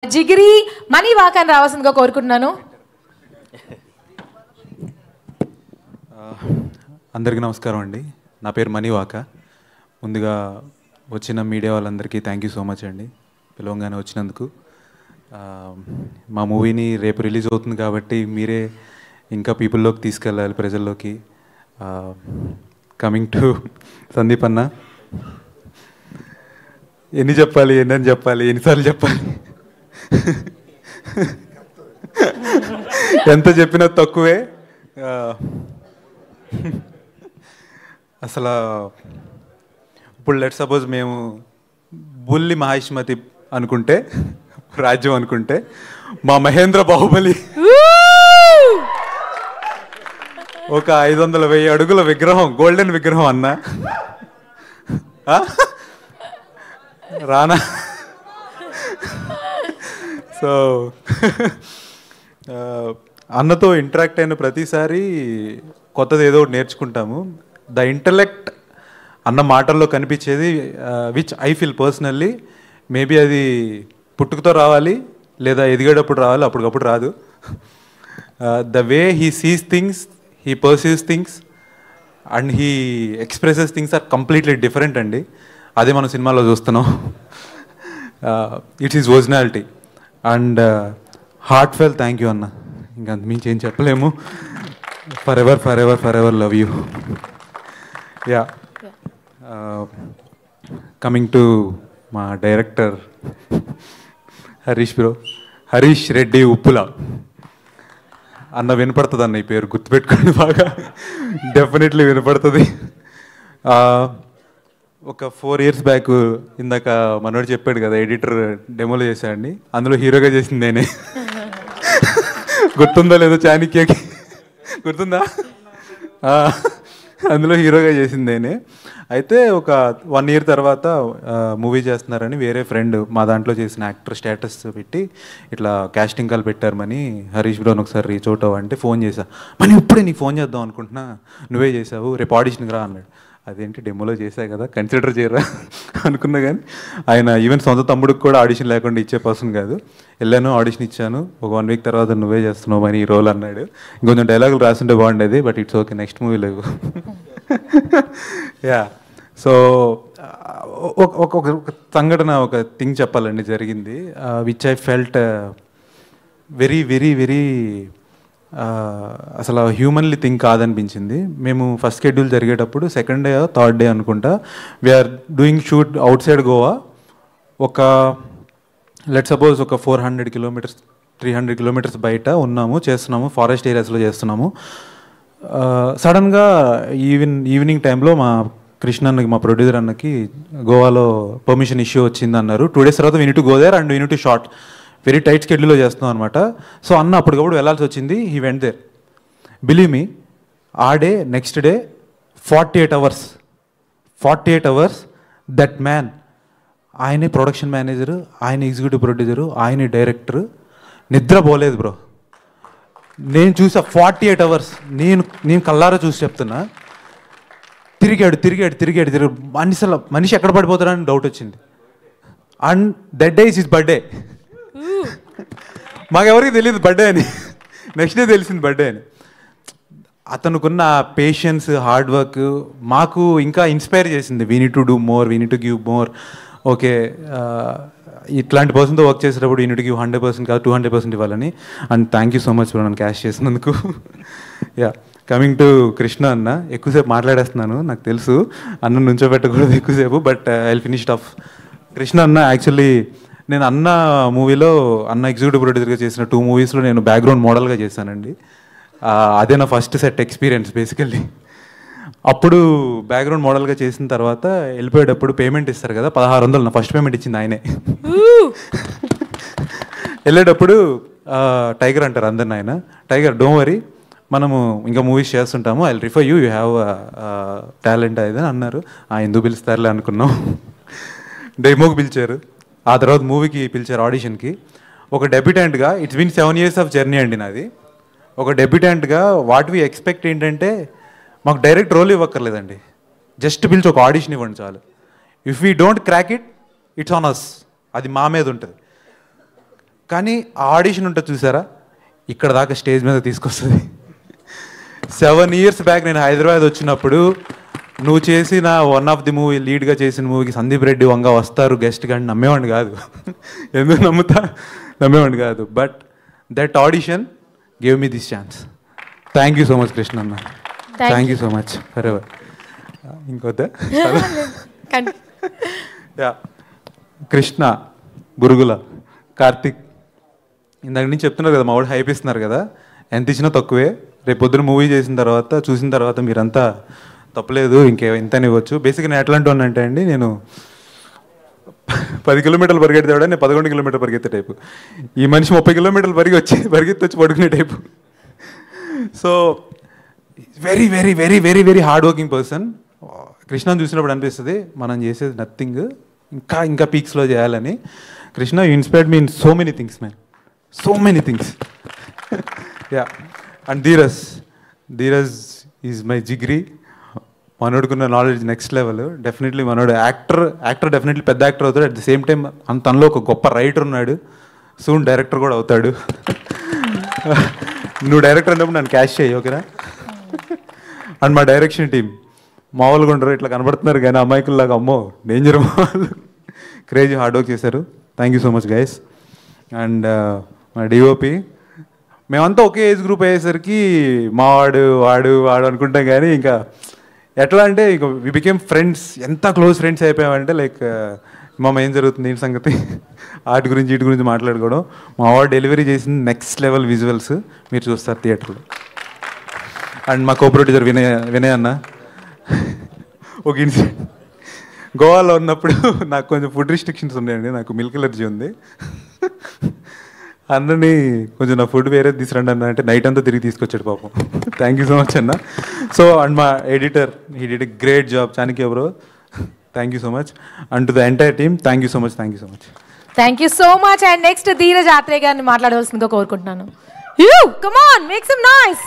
జిగిరి money వాకన్ రావాల్సిందిగా కోరుకుంటున్నాను. అందరికీ నమస్కారం అండి. నా పేరు మనీ వాక. ముందుగా వచ్చిన మీడియా వాళ్ళందరికీ థ్యాంక్ యూ సో మచ్ అండి, పిలవంగానే వచ్చినందుకు. మా మూవీని రేపు రిలీజ్ అవుతుంది కాబట్టి మీరే ఇంకా పీపుల్లోకి తీసుకెళ్ళాలి, ప్రజల్లోకి. కమింగ్ టు సందీప్ అన్న, ఎన్ని చెప్పాలి, ఎన్నని చెప్పాలి, ఎన్నిసార్లు చెప్పాలి, ఎంత చెప్పినా తక్కువే. అసలు ఇప్పుడు లెట్ సపోజ్ మేము బుల్లి మహాష్మతి అనుకుంటే, రాజ్యం అనుకుంటే, మా మహేంద్ర బాహుబలి ఒక 500,000 అడుగుల విగ్రహం, గోల్డెన్ విగ్రహం అన్న. రానా? సో అన్నతో ఇంటరాక్ట్ అయిన ప్రతిసారి కొత్తది ఏదో ఒకటి నేర్చుకుంటాము. ద ఇంటలెక్ట్ అన్న మాటల్లో కనిపించేది, which I feel personally maybe అది పుట్టుకతో రావాలి లేదా ఎదిగేటప్పుడు రావాలి, అప్పటికప్పుడు రాదు. The way he sees things, he perceives things and he expresses things are completely different అండి. అదే మనం సినిమాలో చూస్తున్నాం. It's is originality and heart fell thank you అన్న. ఇంకా అంతమించి ఏం చెప్పలేము. For ever for ever for ever love you. Yeah, coming to మా డైరెక్టర్ హరీష్ బ్రో, హరీష్ రెడ్డి ఉప్పుల అన్న. వినపడుతుంది అన్న, ఈ పేరు గుర్తుపెట్టుకోండి బాగా, డెఫినెట్లీ వినపడుతుంది. ఒక 4 years బ్యాక్ ఇందాక మనోడు చెప్పాడు కదా, ఎడిటర్ డెమోలో చేశాడండి, అందులో హీరోగా చేసింది నేనే. గుర్తుందా లేదో, చాణక్యకి గుర్తుందా? అందులో హీరోగా చేసింది నేనే. అయితే ఒక 1 year తర్వాత మూవీ చేస్తున్నారని వేరే ఫ్రెండ్ మా దాంట్లో చేసిన యాక్టర్ స్టేటస్ పెట్టి ఇట్లా కాస్టింగ్ కాల్ పెట్టారమని, హరీష్ బ్రోని ఒకసారి రీచ్ అవుట్ అవ్వంటే ఫోన్ చేశా. మరి ఇప్పుడే నీకు ఫోన్ చేద్దాం అనుకుంటున్నా, నువ్వే చేసావు, రేపు ఆడిషన్కి రా అన్నాడు. అదేంటి డెమోలో చేశా కదా, కన్సిడర్ చేయరా అనుకున్నా. కానీ ఆయన ఈవెన్ సొంత తమ్ముడికి కూడా ఆడిషన్ లేకుండా ఇచ్చే పర్సన్ కాదు. వెళ్ళాను, ఆడిషన్ ఇచ్చాను. ఒక 1 week తర్వాత నువ్వే చేస్తున్నావు అని ఈ రోల్ అన్నాడు. ఇంకొంచెం డైలాగులు రాసింటే బాగుండేది, but it's okay, next movie లేవు. యా, సో ఒక సంఘటన, ఒక థింగ్ చెప్పాలండి జరిగింది, which I felt very very very అసలు హ్యూమన్లీ థింగ్ కాదనిపించింది. మేము ఫస్ట్ షెడ్యూల్ జరిగేటప్పుడు 2nd day 3rd day అనుకుంటా, we are doing shoot outside Goa. ఒక లెట్ సపోజ్ ఒక 400 kilometers 300 kilometers బయట ఉన్నాము, చేస్తున్నాము, ఫారెస్ట్ ఏరియాస్లో చేస్తున్నాము. సడన్గా ఈవినింగ్ టైంలో మా కృష్ణ అన్నకి, మా ప్రొడ్యూసర్ అన్నకి గోవాలో పర్మిషన్ ఇష్యూ వచ్చింది అన్నారు. 2 days తర్వాత we need to go there and we need to shot. Very tight షెడ్యూల్లో చేస్తున్నాం అనమాట. సో అన్న అప్పటికప్పుడు వెళ్ళాల్సి వచ్చింది. He went there. Believe me, ఆ day next day 48 hours that man, ఆయనే ప్రొడక్షన్ మేనేజరు, ఆయన ఎగ్జిక్యూటివ్ ప్రొడ్యూసరు, ఆయనే డైరెక్టర్, నిద్రపోలేదు బ్రో. నేను చూసా 48 hours, నేను కల్లారా చూసి చెప్తున్నా. తిరిగాడు. మనిషి ఎక్కడ పడిపోతాడని డౌట్ వచ్చింది. And that day is his birthday. మాకెవరికి తెలియదు బర్త్డే అని, నెక్స్ట్ డే తెలిసింది బర్త్డే అని. అతనుకున్న పేషెన్స్, హార్డ్ వర్క్ మాకు ఇంకా ఇన్స్పైర్ చేసింది. We need to do more, we need to give more. Okay, ఇట్లాంటి పర్సన్తో వర్క్ చేసేటప్పుడు వీ నీడ్ టు గివ్ 100% కాదు 200% ఇవ్వాలని. And thank you so much for నన్ను క్యాష్ చేసినందుకు. యా, కమింగ్ టు కృష్ణ అన్న. ఎక్కువసేపు మాట్లాడేస్తున్నాను, నాకు తెలుసు, అన్న నుంచోబెట్టకూడదు ఎక్కువసేపు, but I will finish off. Krishna అన్న, యాక్చువల్లీ నేను అన్న మూవీలో, అన్న ఎగ్జిక్యూటివ్ ప్రొడ్యూసర్గా చేసిన 2 moviesలో నేను బ్యాక్గ్రౌండ్ మోడల్గా చేశానండి. అదే నా ఫస్ట్ సెట్ ఎక్స్పీరియన్స్ బేసికల్లీ. అప్పుడు బ్యాక్గ్రౌండ్ మోడల్గా చేసిన తర్వాత వెళ్ళిపోయేటప్పుడు పేమెంట్ ఇస్తారు కదా, 1600 నా ఫస్ట్ పేమెంట్ ఇచ్చింది ఆయనే. వెళ్ళేటప్పుడు టైగర్ అంటారు అందరిని ఆయన, టైగర్ డోంట్ వరీ, మనము ఇంకా మూవీస్ చేస్తుంటాము, I will refer you, you have talent అది అన్నారు. ఎందుకు పిలుస్తారులే అనుకున్నాం. డెమోకి పిలిచారు, ఆ తర్వాత మూవీకి పిలిచారు ఆడిషన్కి. ఒక డెబ్యూటెంట్గా, it's been 7 years of journey అండి నాది. ఒక డెబ్యూటెంట్గా వాట్ వీ ఎక్స్పెక్ట్ ఏంటంటే, మాకు డైరెక్ట్ రోల్ ఇవ్వక్కర్లేదండి, జస్ట్ పిలిచి ఒక ఆడిషన్ ఇవ్వండి చాలు. If we don't crack it, it's on us, అది మా మీద ఉంటుంది. కానీ ఆడిషన్ ఉంటుంది చూసారా, ఇక్కడ దాకా స్టేజ్ మీద తీసుకొస్తుంది. 7 years బ్యాక్ నేను హైదరాబాద్ వచ్చినప్పుడు నువ్వు చేసిన వన్ ఆఫ్ ది మూవీ లీడ్గా చేసిన మూవీకి సందీప్ రెడ్డి వంగ వస్తారు గెస్ట్ కానీ నమ్మేవాడిని కాదు. ఎందుకు నమ్మేవాడిని కాదు. But that audition gave me this chance. Thank you so much Krishna అన్న. Thank you so much forever. ఇంకొద్దా యా కృష్ణ, గురుగుల, కార్తిక్ ఇందాక నుంచి చెప్తున్నారు కదా, మా వాడు హైప్ ఇస్తున్నారు కదా, ఎంత ఇచ్చినా తక్కువే. రేపు పొద్దున మూవీ చూసిన తర్వాత మీరంతా తప్పలేదు ఇంతనే ఇవ్వచ్చు. బేసిక్గా నేను ఎట్లాంటి వాడిని అంటే అండి, నేను 10 కిలోమీటర్లు పరిగెత్తాడు, నేను 11 కిలోమీటర్లు పరిగెత్తే టైపు. ఈ మనిషి 30 కిలోమీటర్లు పరిగెత్తి వచ్చి పడుకునే type. So very very very very very hard working person. కృష్ణను చూసినప్పుడు అనిపిస్తుంది మనం చేసేది నథింగ్, ఇంకా పీక్స్లో చేయాలని. Krishna you inspired me in so many things man, so many things. Yeah. And Dheeraj is my జిగ్రీ. మనోడుకున్న నాలెడ్జ్ నెక్స్ట్ లెవెల్. డెఫినెట్లీ మనోడు యాక్టర్ డెఫినెట్లీ పెద్ద యాక్టర్ అవుతాడు. అట్ ది సేమ్ టైం తనలో ఒక గొప్ప రైటర్ ఉన్నాడు. సూన్ డైరెక్టర్ కూడా అవుతాడు. నువ్వు డైరెక్టర్ అన్నప్పుడు నన్ను క్యాష్ చేయి, ఓకేనా? అండ్ మా డైరెక్షన్ టీం మామూలుగా ఉండరు, ఇట్లా కనబడుతున్నారు కానీ అమాయకుల్లాగా అమ్మో డేంజర్ వాళ్ళు. క్రేజీ హార్డ్ వర్క్ చేశారు. Thank you so much guys. And మా డిఓపి, మేమంతా ఒకే ఏజ్ గ్రూప్ అయ్యేసరికి వాడు అనుకుంటాం కానీ ఇంకా ఎట్లా అంటే ఇక వి బికేమ్ ఫ్రెండ్స్. ఎంత క్లోజ్ ఫ్రెండ్స్ అయిపోయామంటే లైక్ ఏం జరుగుతుంది ఏంటి సంగతి, వీటి గురించి మాట్లాడుకోవడం. మా వాడు డెలివరీ చేసిన నెక్స్ట్ లెవెల్ విజువల్స్ మీరు చూస్తారు థియేటర్లో. అండ్ మా కో ప్రొడ్యూసర్ వినయ్ అన్న, ఒక ఇన్సిడెంట్ గోవాలో ఉన్నప్పుడు నాకు కొంచెం ఫుడ్ రిస్ట్రిక్షన్స్ ఉన్నాయండి, నాకు మిల్క్ ఎలర్జీ ఉంది. అన్నని కొంచెం నా ఫుడ్ వేరే తీసుకురండి అన్న అంటే నైట్ అంతా తిరిగి తీసుకొచ్చాడు పాపం. థ్యాంక్ యూ సో మచ్ అన్న. సో అండ్ మా editor, he did a great job, Chanakya bro. Thank you so much. And to the entire team thank you so much. Thank you so much. And next Dheeraj Athreya గారిని మాట్లాడవలసిందిగా కోరుకుంటున్నాను. Come on, make some noise.